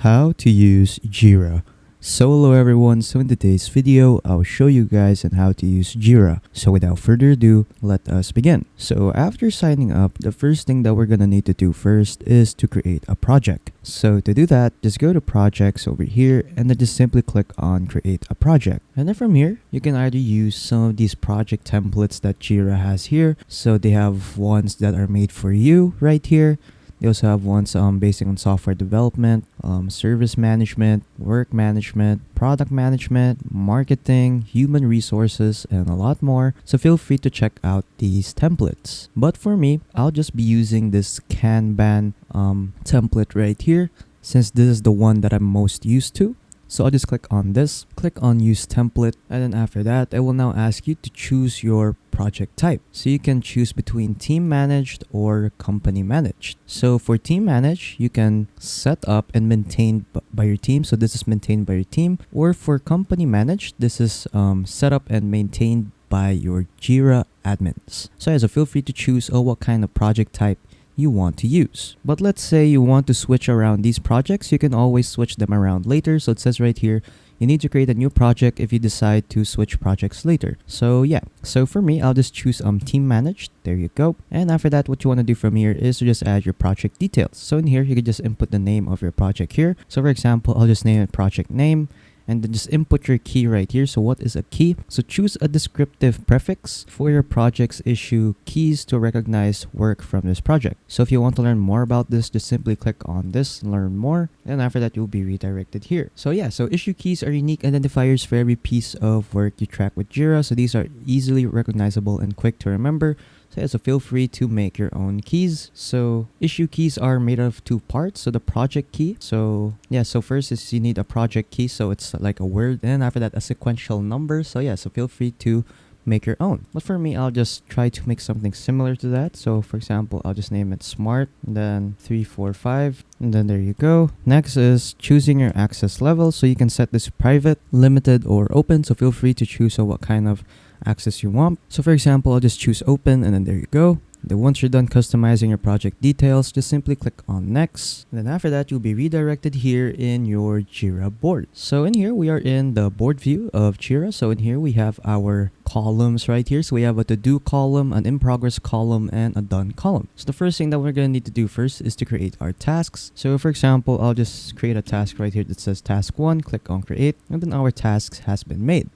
How to use Jira. So hello everyone, so in today's video, I'll show you guys on how to use Jira. So without further ado, let us begin. So after signing up, the first thing that we're gonna need to do first is to create a project. So to do that, just go to projects over here and then just simply click on create a project. And then from here, you can either use some of these project templates that Jira has here. So they have ones that are made for you right here. They also have ones based on software development, service management, work management, product management, marketing, human resources, and a lot more. So feel free to check out these templates. But for me, I'll just be using this Kanban template right here, since this is the one that I'm most used to. So I'll just click on this, click on use template, and then after that, it will now ask you to choose your project type. So you can choose between team managed or company managed. So for team managed, you can set up and maintain by your team. So this is maintained by your team. Or for company managed, this is set up and maintained by your Jira admins. So feel free to choose what kind of project type you want to use. But let's say you want to switch around these projects, you can always switch them around later. So it says right here, you need to create a new project if you decide to switch projects later. So for me, I'll just choose team managed. There you go. And after that, what you want to do from here is to just add your project details. So in here, you can just input the name of your project here. So for example, I'll just name it project name. And then just input your key right here. So what is a key? So choose a descriptive prefix for your project's issue keys to recognize work from this project. So if you want to learn more about this, just simply click on this, learn more. And after that, you'll be redirected here. So issue keys are unique identifiers for every piece of work you track with Jira. So these are easily recognizable and quick to remember. So feel free to make your own keys. So issue keys are made of two parts. So the project key. So first is you need a project key. So it's like a word, and after that a sequential number. So feel free to make your own. But for me, I'll just try to make something similar to that. So for example, I'll just name it smart, and then 345, and then there you go. Next is choosing your access level. So you can set this private, limited, or open. So feel free to choose what kind of access you want. So for example, I'll just choose open, and then there you go. Then once you're done customizing your project details, just simply click on next. And then after that, you'll be redirected here in your Jira board. So in here, we are in the board view of Jira. So in here, we have our columns right here. So we have a to-do column, an in-progress column, and a done column. So the first thing that we're going to need to do first is to create our tasks. So for example, I'll just create a task right here that says task 1, click on create, and then our task has been made.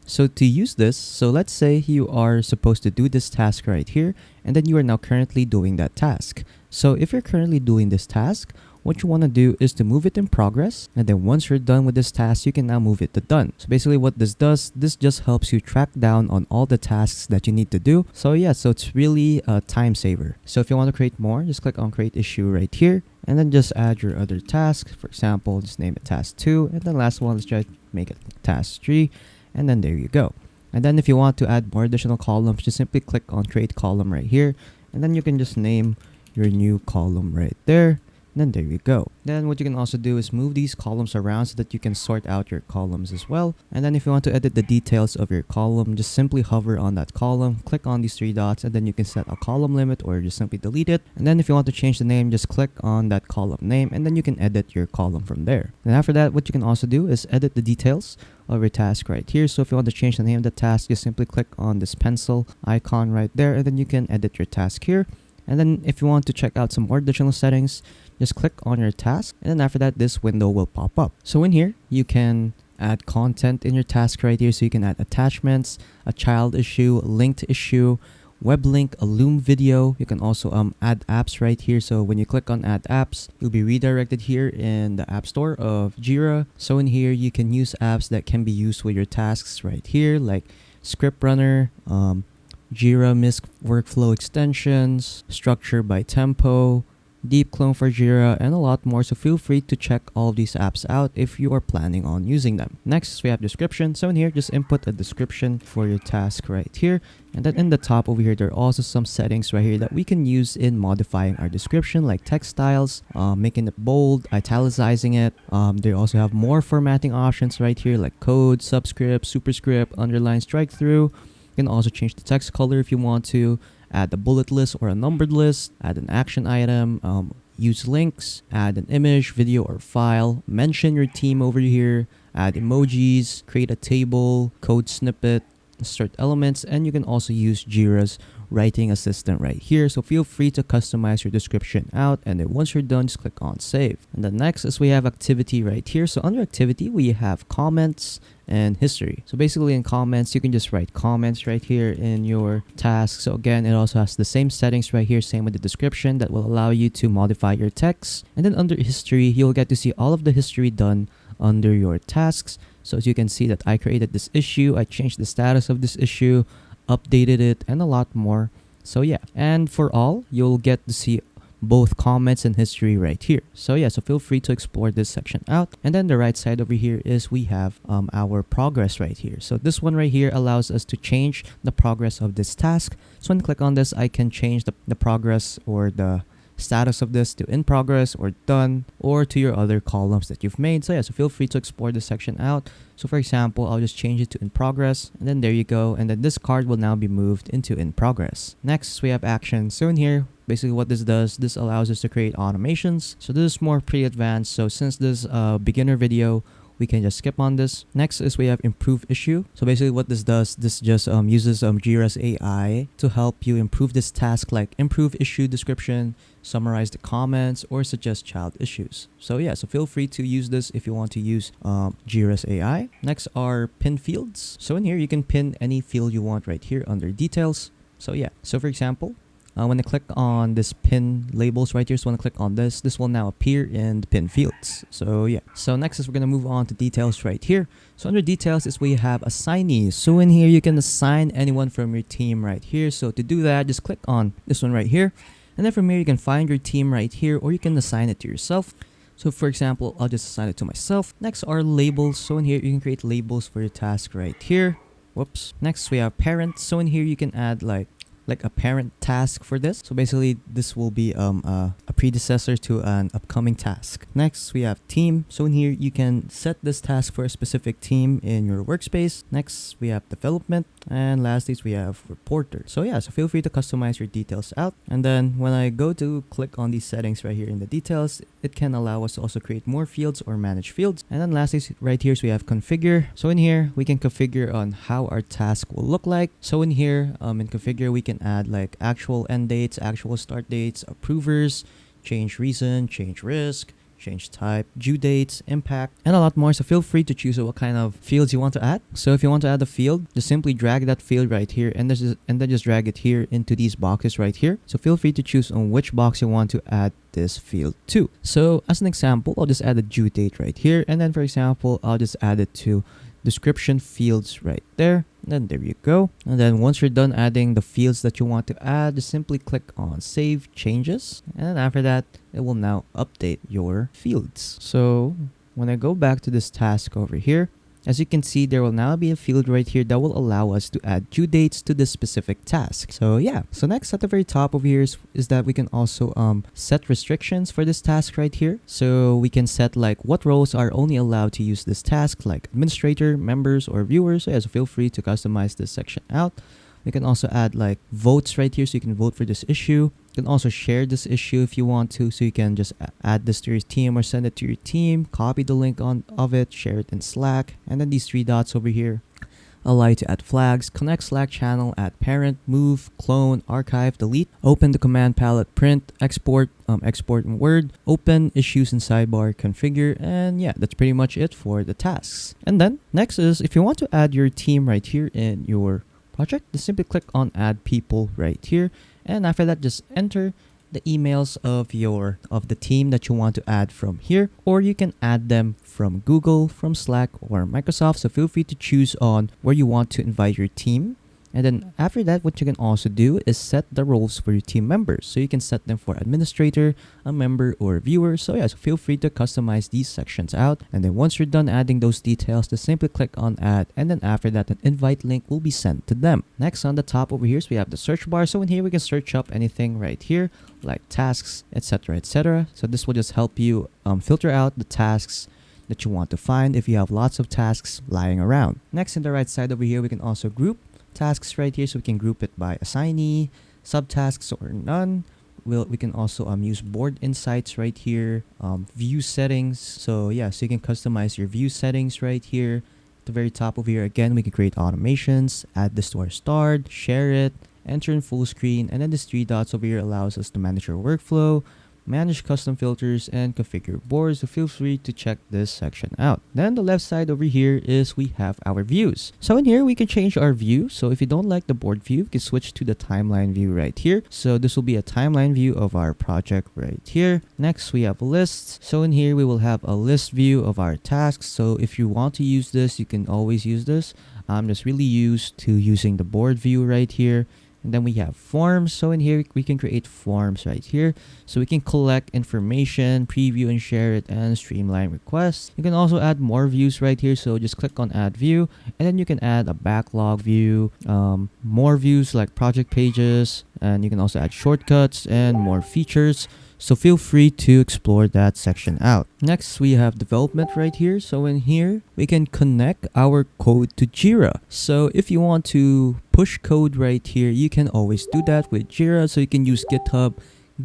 So to use this, so let's say you are supposed to do this task right here, and then you are now currently doing that task. So if you're currently doing this task, what you want to do is to move it in progress, and then once you're done with this task, you can now move it to done. So basically what this does, this just helps you track down on all the tasks that you need to do. So it's really a time saver. So if you want to create more, just click on create issue right here, and then just add your other task. For example, just name it task 2, and then last one, let's try to make it task 3. And then there you go. And then if you want to add more additional columns, just simply click on create column right here. And then you can just name your new column right there. And then there you go. Then what you can also do is move these columns around so that you can sort out your columns as well. And then if you want to edit the details of your column, just simply hover on that column, click on these 3 dots, and then you can set a column limit or just simply delete it. And then if you want to change the name, just click on that column name, and then you can edit your column from there. And after that, what you can also do is edit the details of your task right here. So if you want to change the name of the task, just simply click on this pencil icon right there, and then you can edit your task here. And then if you want to check out some more additional settings, just click on your task, and then after that, this window will pop up. So in here, you can add content in your task right here. So you can add attachments, a child issue, a linked issue, web link, a Loom video. You can also add apps right here. So when you click on add apps, you'll be redirected here in the app store of Jira. So in here, you can use apps that can be used with your tasks right here, like Script Runner, Jira Misc workflow extensions, structure by tempo, deep clone for Jira, and a lot more. So feel free to check all of these apps out if you are planning on using them. Next, we have description. So in here, just input a description for your task right here. And then in the top over here, there are also some settings right here that we can use in modifying our description, like text styles, making it bold, italicizing it. They also have more formatting options right here, like code, subscript, superscript, underline, strike through. You can also change the text color if you want to, add a bullet list or a numbered list, add an action item, use links, add an image, video, or file, mention your team over here, add emojis, create a table, code snippet, insert elements, and you can also use Jira's writing assistant right here. So feel free to customize your description out, and then once you're done, just click on save. And then next is we have activity right here. So under activity, we have comments and history. So basically in comments, you can just write comments right here in your task. So again, it also has the same settings right here, same with the description that will allow you to modify your text. And then under history, you'll get to see all of the history done under your tasks. So as you can see that I created this issue, I changed the status of this issue, updated it, and a lot more. So yeah, and for all, you'll get to see both comments and history right here. So yeah, so feel free to explore this section out. And then the right side over here is we have our progress right here. So this one right here allows us to change the progress of this task. So when I click on this, I can change the progress or the status of this to in progress or done, or to your other columns that you've made. So yeah, so feel free to explore this section out. So for example, I'll just change it to in progress, and then there you go. And then this card will now be moved into in progress. Next, we have actions. So in here, basically what this does, this allows us to create automations. So this is more pre-advanced. So since this is a beginner video, we can just skip on this. Next is we have improve issue. So basically what this does, this just uses Jira's AI to help you improve this task, like improve issue description, summarize the comments, or suggest child issues. So yeah, so feel free to use this if you want to use Jira's AI. Next are pin fields. So in here, you can pin any field you want right here under details. So yeah, so for example, when I click on this pin labels right here, so when I click on this, this will now appear in the pin fields. So yeah. So next is we're going to move on to details right here. So under details is we have assignees. So in here, you can assign anyone from your team right here. So to do that, just click on this one right here. And then from here, you can find your team right here, or you can assign it to yourself. So for example, I'll just assign it to myself. Next are labels. So in here, you can create labels for your task right here. Whoops. Next, we have parents. So in here, you can add like a parent task for this. So basically this will be a predecessor to an upcoming task. Next we have team. So in here you can set this task for a specific team in your workspace. Next we have development, and lastly we have reporter. So yeah, so feel free to customize your details out. And then when I go to click on these settings right here in the details, it can allow us to also create more fields or manage fields. And then lastly right here, so we have configure. So in here we can configure on how our task will look like. So in here in configure, we can add like actual end dates, actual start dates, approvers, change reason, change risk, change type, due dates, impact, and a lot more. So feel free to choose what kind of fields you want to add. So if you want to add a field, just simply drag that field right here, and then just drag it here into these boxes right here. So feel free to choose on which box you want to add this field to. So as an example, I'll just add a due date right here, and then for example, I'll just add it to description fields right there. And then there you go. And then once you're done adding the fields that you want to add, just simply click on save changes, and then after that it will now update your fields. So when I go back to this task over here, as you can see, there will now be a field right here that will allow us to add due dates to this specific task. So yeah, so next at the very top over here is that we can also set restrictions for this task right here. So we can set like what roles are only allowed to use this task, like administrator, members, or viewers. So yeah, so feel free to customize this section out. We can also add like votes right here, so you can vote for this issue. You can also share this issue if you want to, so you can just add this to your team or send it to your team, copy the link of it, share it in Slack, and then these three dots over here allow you to add flags, connect Slack channel, add parent, move, clone, archive, delete, open the command palette, print, export in Word, open issues in sidebar, configure, and yeah, that's pretty much it for the tasks. And then next is if you want to add your team right here in your project, just simply click on add people right here, and after that just enter the emails of the team that you want to add from here, or you can add them from Google, from Slack, or Microsoft. So feel free to choose on where you want to invite your team. And then after that, what you can also do is set the roles for your team members. So you can set them for administrator, a member, or a viewer. So yeah, so feel free to customize these sections out. And then once you're done adding those details, just simply click on add. And then after that, an invite link will be sent to them. Next on the top over here, so we have the search bar. So in here, we can search up anything right here, like tasks, etc., etc. So this will just help you filter out the tasks that you want to find if you have lots of tasks lying around. Next, in the right side over here, we can also group tasks right here, so we can group it by assignee, subtasks, or none, we can also use board insights right here, view settings. So yeah, so you can customize your view settings right here. At the very top over here, again, we can create automations, add this to our start, share it, enter in full screen, and then this three dots over here allows us to manage our workflow, manage custom filters, and configure boards. So feel free to check this section out. Then the left side over here is we have our views. So in here we can change our view. So if you don't like the board view, you can switch to the timeline view right here. So this will be a timeline view of our project right here. Next we have lists. So in here we will have a list view of our tasks. So if you want to use this, you can always use this. I'm just really used to using the board view right here. And then we have forms. So in here, we can create forms right here. So we can collect information, preview and share it, and streamline requests. You can also add more views right here. So just click on add view, and then you can add a backlog view, more views like project pages, and you can also add shortcuts and more features. So feel free to explore that section out. Next, we have development right here. So in here, we can connect our code to Jira. So if you want to push code right here, you can always do that with Jira. So you can use GitHub,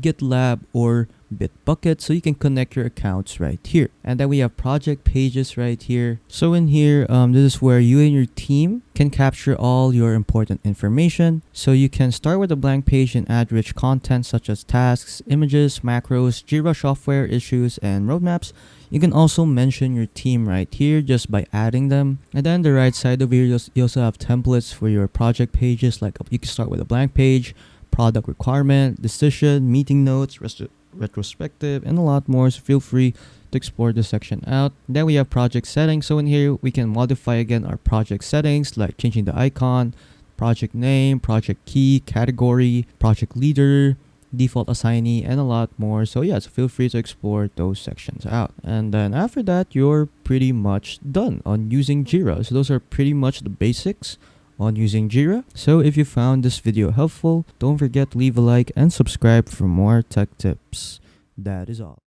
GitLab, or Bitbucket, so you can connect your accounts right here. And then we have project pages right here. So in here, this is where you and your team can capture all your important information. So you can start with a blank page and add rich content such as tasks, images, macros, Jira software issues, and roadmaps. You can also mention your team right here just by adding them. And then the right side over here, you also have templates for your project pages. Like you can start with a blank page, product requirement, decision, meeting notes, retrospective, and a lot more. So feel free to explore this section out. Then we have project settings. So in here we can modify again our project settings, like changing the icon, project name, project key, category, project leader, default assignee, and a lot more. So yeah, so feel free to explore those sections out. And then after that, you're pretty much done on using Jira. So those are pretty much the basics on using Jira. So if you found this video helpful, don't forget to leave a like and subscribe for more tech tips. That is all.